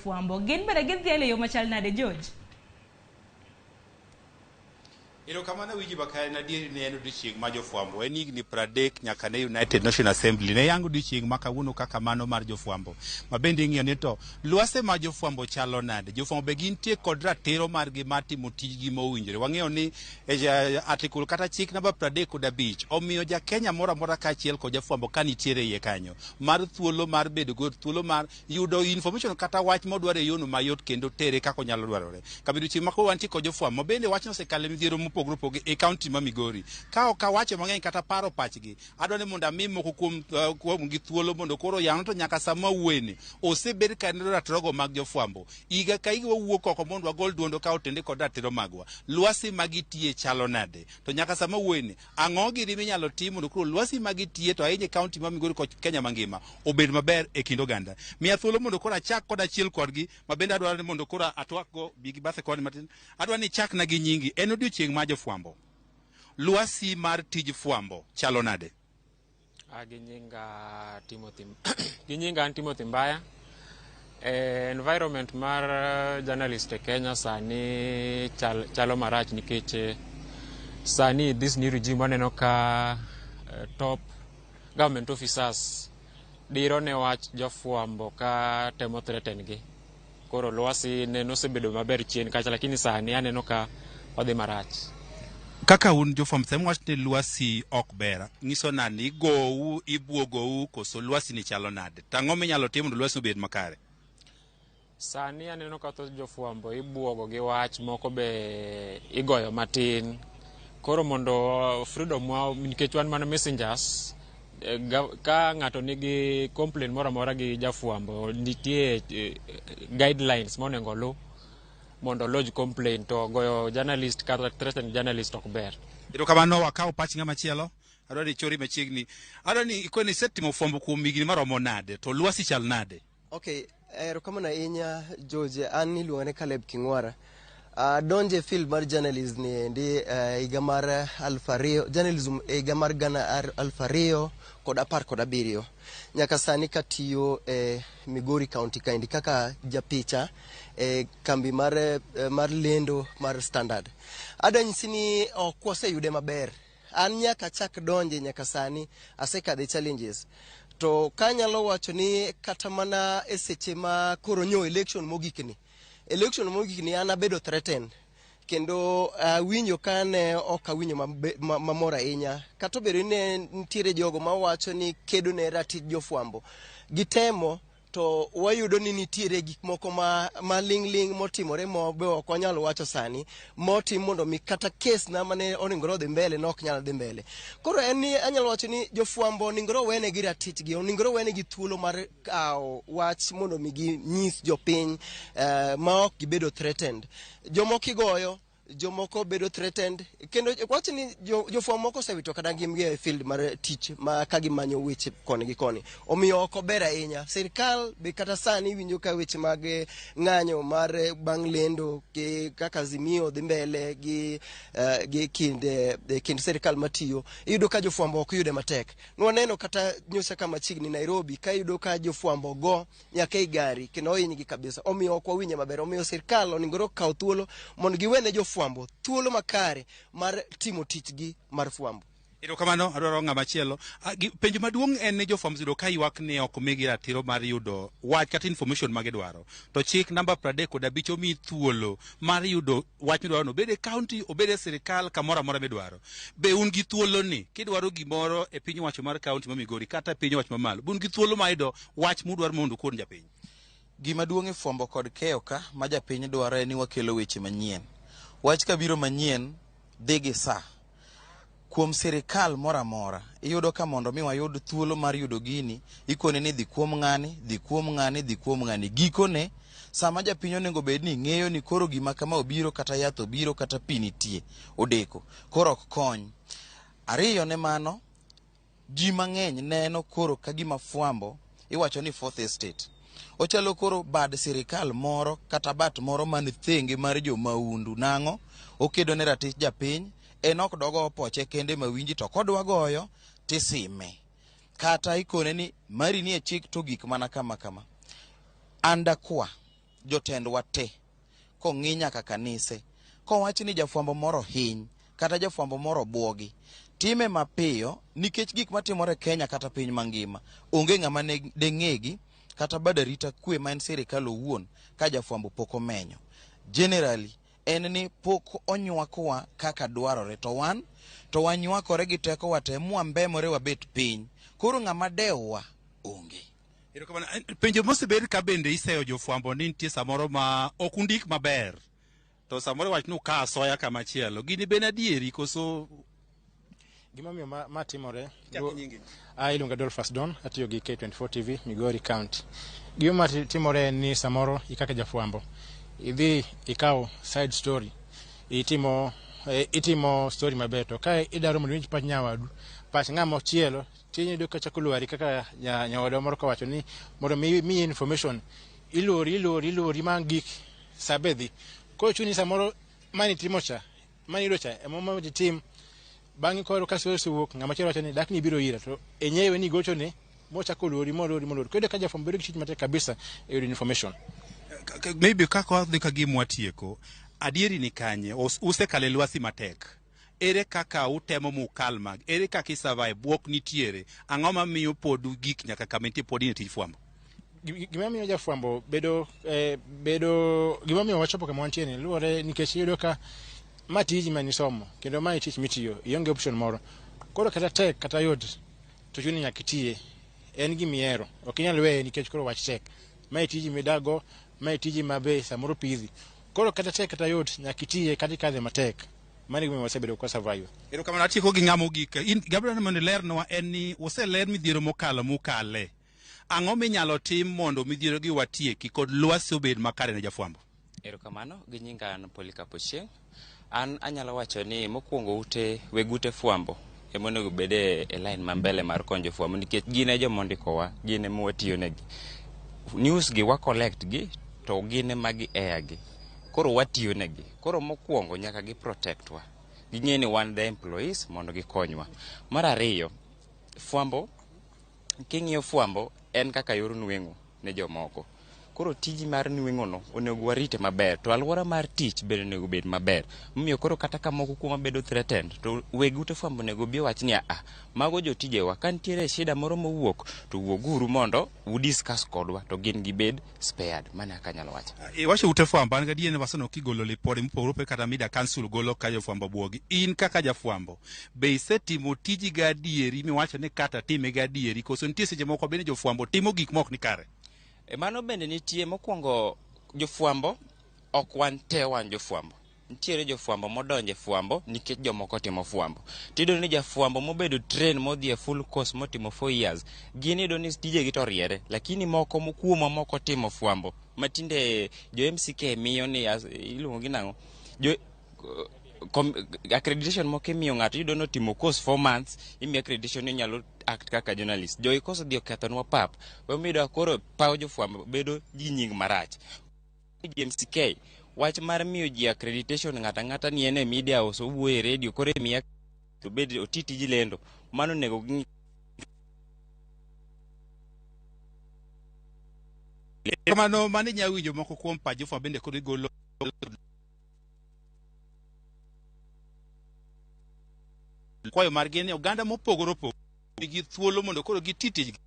jofwambo gin bende gidhielo yo machal nade George? Ero kamano wiji bakari na dieri ne en odiochieng' ma jofwambo en higni 30 nyaka ne United National Assembly ne yango odiochieng' ma kawuono kaka mano mar jofwambo ma bende ing'iyo ni to lwase ma jofwambo chalo nade. Jofwambo be gintie kod ratiro margi mar timo tijgi mowinjore. Wang'eyo ni article kata chik namba 35 omiyo ja Kenya moro amora kaachiel kod jafwambo ka nitiere iye kanyo mar thuolo mar bedo go thuolo mar yudo information kata wach modwaro e yono mayot kendo tere kako nyalo dwarore. Kabedo chieng' ma koro wantie kod jofwambo bende wachno osekale midhiero mopogore opogore e kaunti ma Migori. Ka ok awacho mang'eny kata paro pachgi, adwani mondo ami moko kuom gi thuolo mondo koro yano to nyaka sama wuene osebed ka neno ratrogo mag jofwambo. Iga ka iga wuok oko mondo wagol duondo ka otende kod ratiro magwa. Lwasi magitie chalo nade. To nyaka sama wuene ang'o giri minyalo tim mondo koro lwasi magitie to ahinya kaunti ma Migori kod Kenya mangima obed maber e kind oganda. Miya thuolo mondo koro achak kod achiel kodgi ma bende adwaro mondo koro atwakgo bigi bathe kod matin. Adwani chak na gi nyingi en odiochieng' ma jofwambo. Lwasi mar tij fwambo chalo nade? Ginyinga Timothy Mbaya. Environment mar journalist e Kenya sani chalo marach nikech sani this new regime waneno ka top government officers diro ne wach jofwambo ka temo threaten gi. Koro lwasi neno osebedo maber chien kacha lakini sani aneno ka odhi marach. Kaka un jofwambo sema wach ni lwasi ok ber. Nyiso nani gou ibwogou koso lwasi ni chalo nade? Tang'o minyalo tim mondo lwasi obed makare? Sani aneno ka thoth jofwambo ibwogo gi wach moko be igoyo matin. Koro mondo freedom wa nikech wan mana messengers ka ng'ato nigi complaint moro amora gi jafwambo nitie guidelines monego lu mondo lodge complaint to goyo journalist kata threaten journalist ok ber. Ero kamano wakaw pach ng'ama chielo. Adwani chori machiegni. Adwani ikoni setimo fwambo kuom higni maromo nade to lwasi chal nade? Okay, ero kamano ahinya George, an iluonga ni Caleb King'wara. Donje field mar journalism ni endi higa mar 2000 journalism higa mar 2017 nyaka sani katiyo Migori County kaendi kaka japicha kambi mar lendo mar Standard. Adanyisi ni ok waseyude maber. An nyaka chak donje nyaka sani asekadhe challenges. To kanyalo wacho ni kata mana e seche ma koro nyo election mogikni an abedo threatened kendo winjo kane ok awinjo mamor ahinya. Kata obedo ni nitiere jogo mawacho ni kedo ne ratich jofwambo gitemo to wayudo ni nitiere gik moko ma ling motimore mo be ok wanyalo wacho sani motim mondo mi kata case na mane oningoro dhi mbele no ok nyal dhi mbele. Koro en ni anyalo wacho ni jofwambo oningoro wene gi ratichgi, oningoro wene gi thuolo mar wach mondo mi gi nyis jopiny ma ok gibedo threatened. Jomoko igoyo, jomoko bedo threatened kendo wach ni jofwambo moko osewito kada ngimgi e field mar tich ma ka gimanyo weche koni gi koni. Omiyo ok ober ahinya. Sirkal be kata sani winjo ka weche mag ng'anyo mar bang' lendo kaka Azimio dhi mbele gi kind sirkal matiyo, iyudo ka jofwambo ok yude matek. Nwaneno kata nyosa kama chigni Nairobi ka iyudo ka jofwambo go nyaka e gari kendo ohinygi kabisa. Omiyo ok wawinjo maber. Omiyo sirkal oningoro kaw thuolo mondo giwene jofwambo thuolo makare mar timo tichgi mar fwambo. Ero kamano adwaro ng'ama chielo. Penjo maduong' en ni jofwambo yudo ka ywak ni ok migi ratiro mar yudo wach kata information ma gidwaro. To chik namba 35 omi thuolo mar yudo wach midwaro no bede county obede sirkal kamoro amora midwaro. Be un gi thuolo ni kidwaro gimoro e piny wacho mar county ma Migori kata piny wacho mamalo bun gi thuolo ma yudo wach mudwaro mondo kon japiny? Gima duong' e fwambo kod keyo ka ma japiny dwaro en ni wakelo weche manyien. Wach kabiro manyien dhi gi sa. Kuom sirikal moro amora iyudo ka mondo mi wayud thuolo mar yudo gini ikone ni dhi kuom ng'ani, dhi kuom ng'ani, dhi kuom ng'ani. Gikone sama japiny onego bed ni ng'eyo ni koro gima kama obiro kata yath obiro kata pi nitie odeko. Koro ok kony. Ariyo ne mano, ji mang'eny neno koro ka gima fwambo iwacho ni fourth estate. Ochalo koro bad sirikal moro kata bat moro man thenge mar jo maundu nang'o okedo ne ratich japiny en ok dogo poche kende mawinji to kodwa goyo tisime kata ikone ni mari ni e chik to gik mana kama. Andakwa jotendwa te kong'i nyaka kanise kowach ni jafwambo moro hiny kata jafwambo moro buogi, time mapiyo nikech gik matimore Kenya kata piny mangima onge ng'ama deng'egi kata bad arita kwe ma en sirikal owuon ka jafwambo pok omenyo. Generally en ni pok onywakwa kaka dwarore, to wanywakore gi teko wate mwambemore wabet piny, koro ng'ama dewa onge. Penjo mosebed ka bende iseyo jofwambo ni nitie samoro ma ok undik maber, to samoro wach nu ka asoya kamachielo, gini ben adieri koso? Gimomiyo ma timore, iluonga Dolphus Don, atiyo gi K24 TV Migori County. Gima timore ni samoro ikaka jafwambo idhi ikaw side story, itimo story maber, to ka idaro mondo winj pach nyawadu, pach ng'ama chielo, tinyi do kacha kulwari kaka nyawadu moro kawacho ni mondo mi information ilori mang gik sabedhi. Ko chuni samoro mani timocha mani docha emomo jitim bangi koro kaso suwok ng'ama chielo wacho ni dak ni biro ira, to enyewe ni gocho ne mocha kulori molori ko ka jafwambo bedo kichit mate kabisa e information. Maybe kako dhi ka gimwa tieko, adieri ni kanye usekale lwasi matek, ere kaka utemo mukalma, ere kaka isurvive buok nitiere, ang'o ma miyo podu gik nyaka kamentie podi ne tij fwambo? Gima miyo jafwambo bedo gima miyo wachopo kama wantie ni luore nikech yudo ka ma tiji manisomo kendo ma tich mitiyo ionge option moro, koro kata tek kata yot to chuni nyaka itie, en gimiero ok inyal weye nikech koro wach tek, ma tiji midago, ma tiji mabe samoro pidhi, koro kata tek kata yot nyaka itie kata kadhe matek, mani gima wasebedo kwa survive. Ero kama natiko gi ng'amo gik in Gabriel mondo lernwa en ni useler midhiero mokalo mukale, ang'o minyalo tim mondo midhiero gi watieki kod lwasi obed makare ne jafwambo? Ero kamano gi nyinga an Polikapo Chieng', an anyalo wacho ni mokwongo wegute fwambo emonego bede e line mambele mar konjo fwambo, nikech gine jomondikowa, gine mwatiyo negi news gi wa collect gi to gine magi air gi, koro watiyo negi, koro mokwongo nyaka gi protectwa, ging'e ni wan the employees mondo gikonywa. Mar ariyo, fwambo king'iyo fwambo en kaka yor nweng'o ne jomoko, koro tiji mar nweng'o no onego warite maber, to alwora mar tich bende onego bed maber. Momiyo koro kata ka moko kuoma bedo threatened, to weg ute fwambo onego bi wach ni mago jotijewa, ka nitiere shida moro mowuok to wuoguru mondo udiscuss kodwa to gin gibed spared. Mane aka nyalo wacho. Wacho ute fwambo an gadiene wasano kigolo lipode mopogore kata mida council golo ka jofwambo buogi, in kaka jafwambo be isetimo tiji gadieri miwacho ni kata time gadieri, koso nitie seche moko bende jofwambo timo gik mok ni kare? Mano bende nitie. Mokwongo jofwambo ok wan te wan jofwambo, nitiere jofwambo modonje fwambo nikech jomoko timo fwambo, tido ni jafwambo mobedo train modhi e full course motimo 4 years, gini do ni tije gi to riere, lakini moko mokuoma moko timo fwambo matinde jo MCK miyo ni iluongo gi nang'o accreditation moko imiyo ng'ato, yudo no timo course 4 months imiyo accreditation ni nyalo act kaka journalist. Jo ikoso dhi okethonwa pap, wamido koro paw jofwambo bedo gi nying marach. MCK wach mar miyo ji accreditation ng'ata ni ene media oso wuoye e radio kore miya to bed otiti ji lendo, mano nego kamano mane nyawinjo moko kuom pach jofwambo bende koro igolo kwayo mar gini oganda mopogore opogore gi thuolo mondo koro giti tijgi.